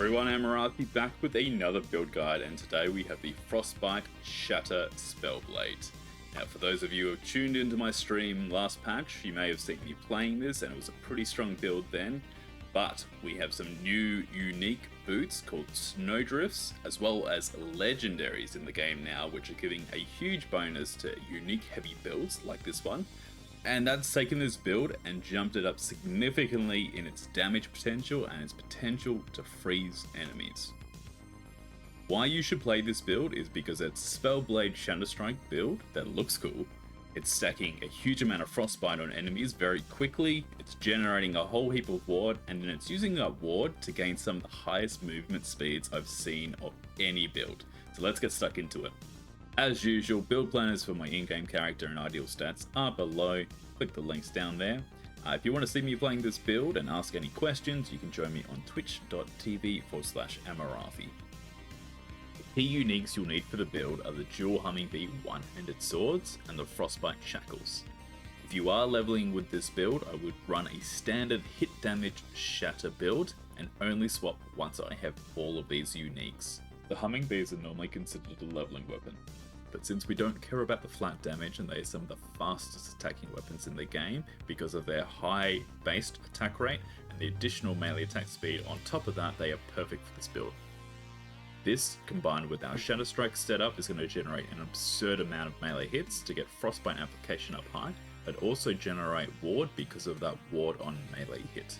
Everyone, Amarathi back with another build guide, and today we have the Frostbite Shatter Spellblade. Now, for those of you who have tuned into my stream last patch, you may have seen me playing this, and it was a pretty strong build then. But we have some new unique boots called Snowdrifts, as well as Legendaries in the game now, which are giving a huge bonus to unique heavy builds like this one. And that's taken this build and jumped it up significantly in its damage potential and its potential to freeze enemies. Why you should play this build is because it's a Spellblade Shatter build that looks cool. It's stacking a huge amount of Frostbite on enemies very quickly, it's generating a whole heap of ward, and then it's using that ward to gain some of the highest movement speeds I've seen of any build. So let's get stuck into it. As usual, build planners for my in-game character and ideal stats are below. Click the links down there. If you want to see me playing this build and ask any questions, you can join me on twitch.tv/Amarathi. The key uniques you'll need for the build are the dual Hummingbee one-handed swords and the Frostbite shackles. If you are leveling with this build, I would run a standard hit damage shatter build and only swap once I have all of these uniques. The Hummingbees are normally considered a leveling weapon, but since we don't care about the flat damage and they are some of the fastest attacking weapons in the game because of their high based attack rate and the additional melee attack speed on top of that, they are perfect for this build. This, combined with our Shatter Strike setup, is going to generate an absurd amount of melee hits to get Frostbite application up high, but also generate ward because of that ward on melee hit.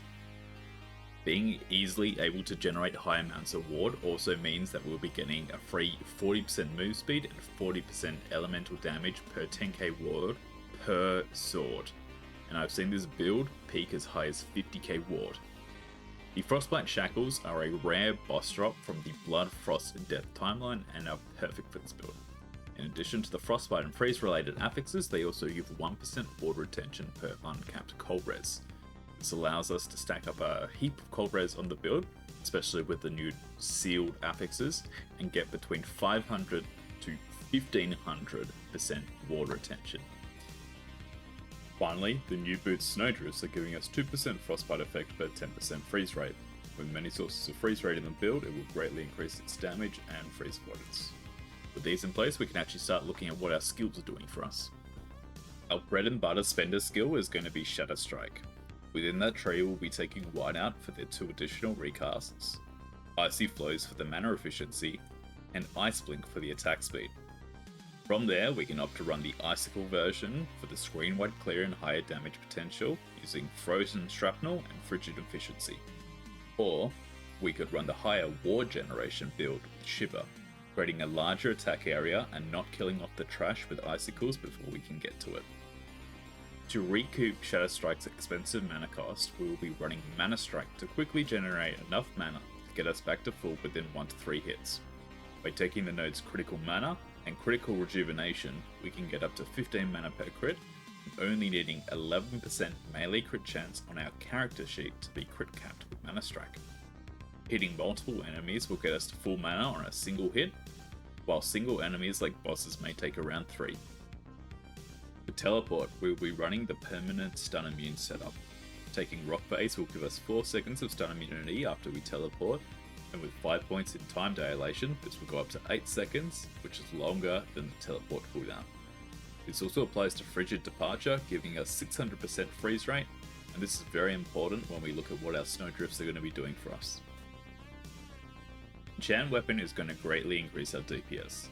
Being easily able to generate high amounts of ward also means that we'll be getting a free 40% move speed and 40% elemental damage per 10k ward per sword. And I've seen this build peak as high as 50k ward. The Frostbite Shackles are a rare boss drop from the Blood, Frost and Death timeline and are perfect for this build. In addition to the Frostbite and Freeze related affixes, they also give 1% ward retention per uncapped cold res. This allows us to stack up a heap of cold res on the build, especially with the new sealed affixes, and get between 500 to 1500% ward retention. Finally, the new boot Snowdrifts are giving us 2% frostbite effect per 10% freeze rate. With many sources of freeze rate in the build, it will greatly increase its damage and freeze avoidance. With these in place, we can actually start looking at what our skills are doing for us. Our bread and butter spender skill is going to be Shatter Strike. Within that tree, we'll be taking Whiteout for their 2 additional recasts, Icy Flows for the mana efficiency, and Ice Blink for the attack speed. From there, we can opt to run the Icicle version for the screen-wide clear and higher damage potential using Frozen Shrapnel and Frigid Efficiency. Or, we could run the higher ward generation build with Shiver, creating a larger attack area and not killing off the trash with Icicles before we can get to it. To recoup Shatter Strike's expensive mana cost, we will be running Mana Strike to quickly generate enough mana to get us back to full within 1 to 3 hits. By taking the node's critical mana and critical rejuvenation, we can get up to 15 mana per crit, and only needing 11% melee crit chance on our character sheet to be crit capped with Mana Strike. Hitting multiple enemies will get us to full mana on a single hit, while single enemies like bosses may take around 3. For Teleport, we will be running the permanent stun immune setup. Taking Rock Base will give us 4 seconds of stun immunity after we teleport, and with 5 points in time dilation, this will go up to 8 seconds, which is longer than the teleport cooldown. This also applies to Frigid Departure, giving us 600% freeze rate, and this is very important when we look at what our Snowdrifts are going to be doing for us. Enchant Weapon is going to greatly increase our DPS.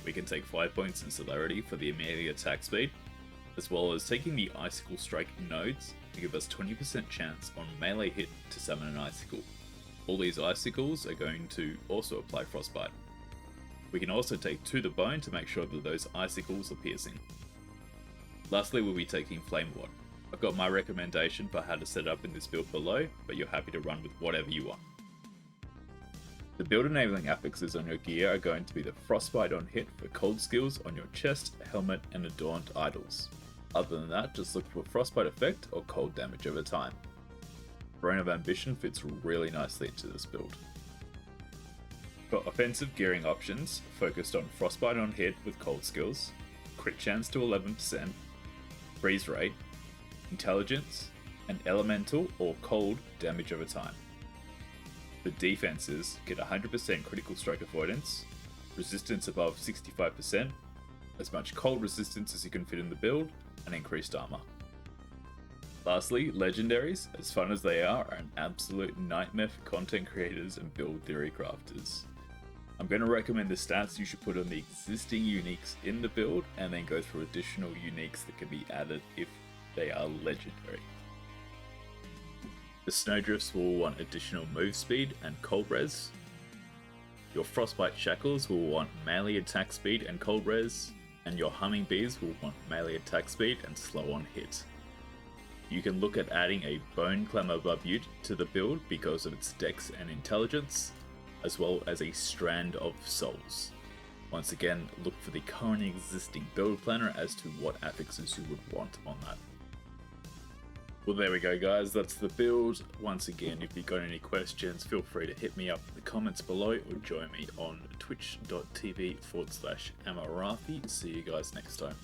We can take 5 points in Celerity for the immediate attack speed, as well as taking the Icicle Strike nodes to give us 20% chance on melee hit to summon an Icicle. All these Icicles are going to also apply Frostbite. We can also take To the Bone to make sure that those Icicles are piercing. Lastly, we'll be taking Flame Ward. I've got my recommendation for how to set up in this build below, but you're happy to run with whatever you want. The build enabling affixes on your gear are going to be the Frostbite on hit for cold skills on your chest, helmet, and adorned idols. Other than that, just look for Frostbite effect or cold damage over time. Throne of Ambition fits really nicely into this build. For offensive gearing options, focused on Frostbite on hit with cold skills, crit chance to 11%, freeze rate, intelligence, and elemental or cold damage over time. The defenses get 100% critical strike avoidance, resistance above 65%, as much cold resistance as you can fit in the build, and increased armor. Lastly, Legendaries, as fun as they are an absolute nightmare for content creators and build theory crafters. I'm going to recommend the stats you should put on the existing uniques in the build, and then go through additional uniques that can be added if they are legendary. The Snowdrifts will want additional move speed and cold res. Your Frostbite Shackles will want melee attack speed and cold res, and your Humming Bees will want melee attack speed and slow on hit. You can look at adding a Bone Clamor Babutte to the build because of its dex and intelligence, as well as a Strand of Souls. Once again, look for the current existing build planner as to what affixes you would want on that. Well, there we go, guys. That's the build. Once again, if you've got any questions, feel free to hit me up in the comments below or join me on twitch.tv/Amarathi. See you guys next time.